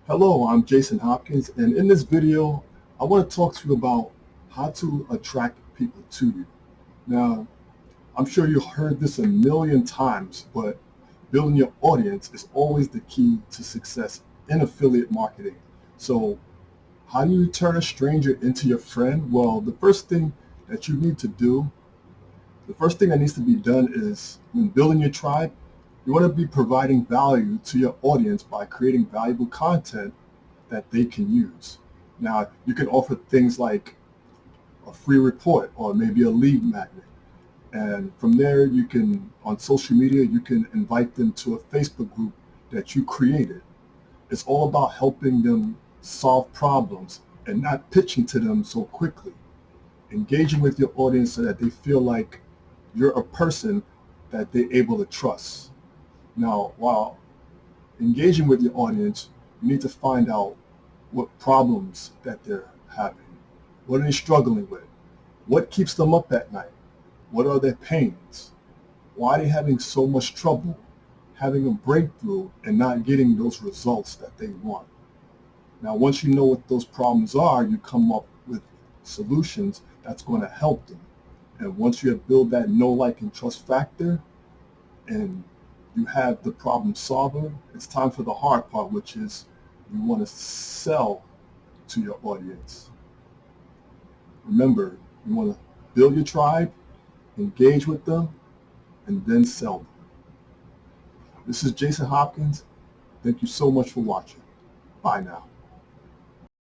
Hello, I'm Jason Hopkins, and in this video, I want to talk to you about how to attract people to you. Now, I'm sure you've heard this a million times, but building your audience is always the key to success in affiliate marketing. So, how do you turn a stranger into your friend? Well, that you need to do, the first thing that needs to be done is when building your tribe, you want to be providing value to your audience by creating valuable content that they can use. Now, you can offer things like a free report or maybe a lead magnet. And from there, on social media, you can invite them to a Facebook group that you created. It's all about helping them solve problems and not pitching to them so quickly. Engaging with your audience so that they feel like you're a person that they're able to trust. Now, while engaging with your audience, you need to find out what problems that they're having. What are they struggling with? What keeps them up at night? What are their pains? Why are they having so much trouble having a breakthrough and not getting those results that they want? Now, once you know what those problems are, you come up with solutions that's going to help them. And once you have built that know, like, and trust factor, and you have the problem solver, it's time for the hard part, which is you want to sell to your audience. Remember, you want to build your tribe, engage with them, and then sell them. This is Jason Hopkins. Thank you so much for watching. Bye now.